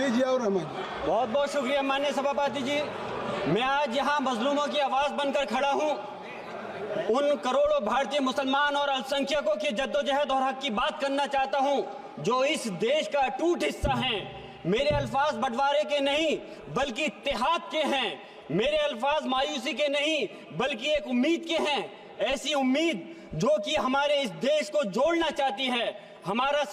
जियाउर रहमान। बहुत बहुत शुक्रिया माननीय सभापति जी। मैं आज यहाँ मजलूमों की आवाज़ बनकर खड़ा हूँ। उन करोड़ों भारतीय मुसलमान और अल्पसंख्यकों की जद्दोजहद और हक की बात करना चाहता हूँ जो इस देश का अटूट हिस्सा हैं। मेरे अल्फाज बंटवारे के नहीं बल्कि इत्तेहाद के हैं। मेरे अल्फाज मायूसी के नहीं बल्कि एक उम्मीद के हैं। ऐसी उम्मीद जो कि हमारे इस देश को जोड़ना चाहती है। हमारे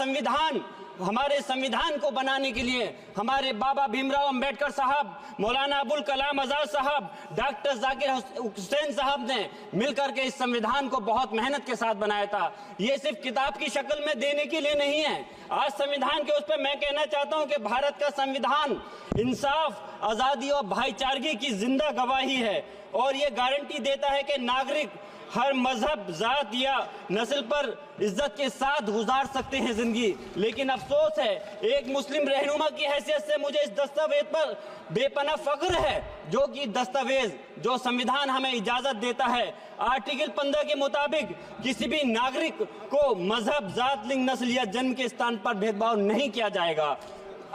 संविधान को बनाने के लिए हमारे बाबा भीमराव अंबेडकर साहब, मौलाना अबुल कलाम आजाद साहब, डॉक्टर जाकिर हुसैन साहब ने मिलकर के इस संविधान को बहुत मेहनत के साथ बनाया था। ये सिर्फ किताब की शक्ल में देने के लिए नहीं है। आज संविधान के उस पर मैं कहना चाहता हूं कि भारत का संविधान इंसाफ, आजादी और भाईचारगी की जिंदा गवाही है और ये गारंटी देता है कि नागरिक हर मजहब, जात या नस्ल पर इज्जत के साथ गुजार सकते हैं जिंदगी। लेकिन अफसोस है, एक मुस्लिम रहनुमा की हैसियत से मुझे इस दस्तावेज पर बेपनाह फख्र है जो कि दस्तावेज जो संविधान हमें इजाजत देता है। आर्टिकल 15 के मुताबिक किसी भी नागरिक को मजहब, जात, लिंग, नस्ल या जन्म के स्थान पर भेदभाव नहीं किया जाएगा।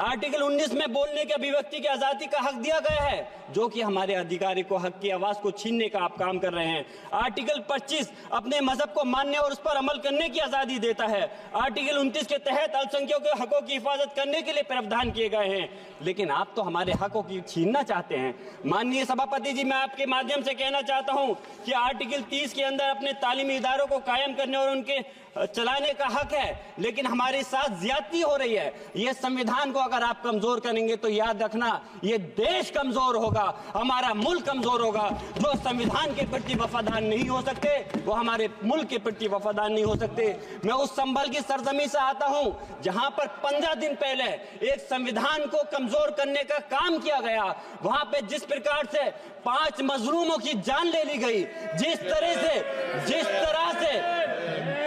आर्टिकल 19 में बोलने के अभिव्यक्ति की आजादी का हक दिया गया है जो कि हमारे अधिकारी को हक की आवाज को छीनने का आप काम कर रहे हैं। आर्टिकल 25 अपने मजहब को मानने और उस पर अमल करने की आजादी देता है। आर्टिकल 29 के तहत अल्पसंख्यकों के हकों की हिफाजत करने के लिए प्रावधान किए गए हैं। लेकिन आप तो हमारे हकों की छीनना चाहते हैं। माननीय सभापति जी, मैं आपके माध्यम से कहना चाहता हूं कि आर्टिकल 30 के अंदर अपने तालीमी इदारों को कायम करने और उनके चलाने का हक है, लेकिन हमारे साथ ज्यादती हो रही है। ये संविधान को अगर आप कमजोर करेंगे तो याद रखना ये देश कमजोर होगा, हमारा मुल्क कमजोर होगा। जो संविधान के प्रति वफादार नहीं हो सकते वो हमारे मुल्क के प्रति वफादार नहीं हो सकते। मैं उस संभल की सरजमी से आता हूं जहां पर 15 दिन पहले एक संविधान को कमजोर करने का काम किया गया। वहां पे जिस प्रकार से 5 मजलूमों की जान ले ली गई, जिस तरह से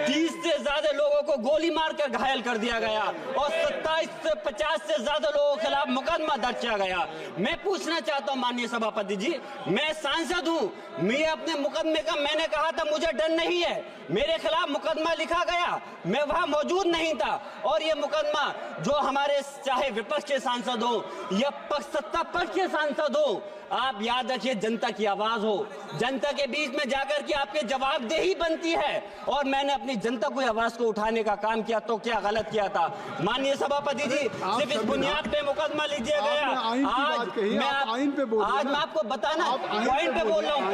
30 से ज्यादा लोगों को गोली मारकर घायल कर दिया गया और 27 से 50 से ज्यादा लोगों के खिलाफ मुकदमा दर्ज किया गया। मैं पूछना चाहता हूं माननीय सभापति जी, मैं सांसद हूं, मैं अपने मुकदमे का मैंने कहा था मुझे डर नहीं है। मेरे खिलाफ मुकदमा लिखा गया, मैं वहां मौजूद नहीं था और ये मुकदमा जो हमारे चाहे विपक्ष के सांसद हो या सत्ता पक्ष के सांसद हो, आप याद रखिए जनता की आवाज हो, जनता के बीच में जाकर के आपके जवाबदेही बनती है। और मैंने अपनी जनता को आवाज को उठाने का काम किया तो क्या गलत किया था? माननीय सभापति जी, सिर्फ इस बुनियाद पे मुकदमा लीजिए गया। आज मैं आपको बताना पॉइंट पे बोल रहा हूँ,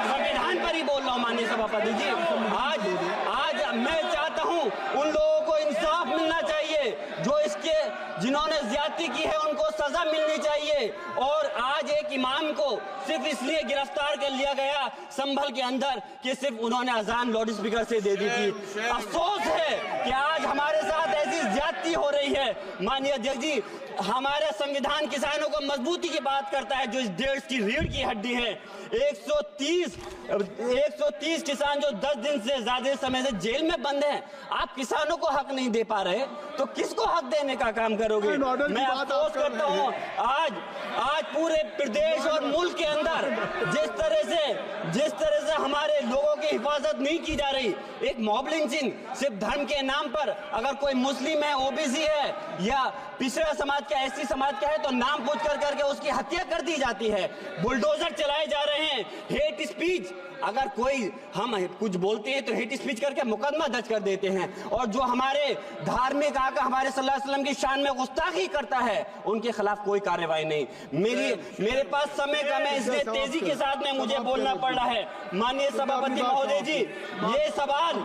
संविधान पर ही बोल रहा हूँ माननीय सभापति जी। आज मैं चाहता हूँ उन लोगों को इंसाफ मिलना चाहिए जो जिन्होंने ज्यादती की है, उनको सजा मिलनी चाहिए। और आज एक इमाम को सिर्फ इसलिए गिरफ्तार कर लिया गया संभल के अंदर कि सिर्फ उन्होंने अजान लाउड स्पीकर से दे दी थी। अफसोस है कि आज हमारे साथ ऐसी ज्यादती हो रही है। माननीय अध्यक्ष जी, हमारा संविधान किसानों को मजबूती की बात करता है जो इस देश की रीढ़ की हड्डी है। 130 किसान जो 10 दिन से ज्यादा समय से जेल में बंद हैं, आप किसानों को हक नहीं दे पा रहे तो किसको हक देने का काम करोगे? मैं अफसोस करता हूँ आज पूरे प्रदेश और मुल्क के अंदर जिस तरह से हमारे लोगों की हिफाजत नहीं की जा रही। एक मॉब लिंचिंग सिर्फ धर्म के नाम पर, अगर कोई मुस्लिम है, ओबीसी है या पिछड़ा समाज का, एससी समाज का है तो नाम पूछ करके उसकी हत्या कर दी जाती है। बुलडोजर चलाए जा रहे हैं। हेट स्पीच, अगर कोई हम कुछ बोलते हैं तो हेट स्पीच करके मुकदमा दर्ज कर देते हैं। और जो हमारे धार्मिक आका हमारे सल्लल्लाहु अलैहि वसल्लम की शान में गुस्ताखी करता है उनके खिलाफ कोई कार्रवाई नहीं। मेरे पास समय कम है इसलिए तेजी के साथ में मुझे बोलना पड़ रहा है। माननीय सभापति महोदय जी, ये सवाल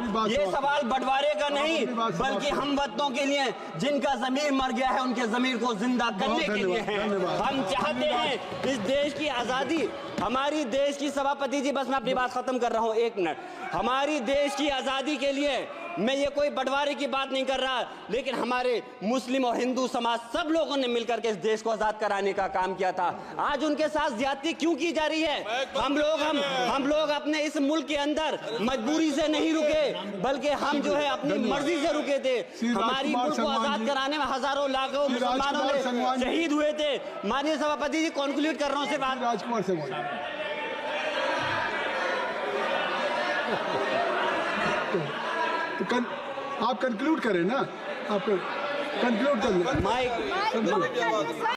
बंटवारे का नहीं बल्कि हम वतनों के लिए जिनका जमीर मर गया है उनके जमीर को जिंदा करने के लिए है। हम चाहते हैं इस देश की आजादी, हमारी देश की सभापति जी, बस मैं अपनी बात खत्म कर रहा हूं, 1 मिनट। हमारी देश की आजादी के लिए मैं ये कोई बंटवारे की बात नहीं कर रहा, लेकिन हमारे मुस्लिम और हिंदू समाज सब लोगों ने मिलकर के इस देश को आजाद कराने का काम किया था। आज उनके साथ ज्यादती क्यों की जा रही है? हम लोग अपने इस मुल्क के अंदर मजबूरी से नहीं रुके बल्कि हम जो है अपनी मर्जी से रुके थे। हमारी मुल्क को आजाद कराने में हजारों लाखों मुसलमानों ने शहीद हुए थे। माननीय सभापति जी, कंक्लूड कर रहा हूँ सिर्फ राजकुमार से तो आप कंक्लूड करें ना। आप कंक्लूड कर माइक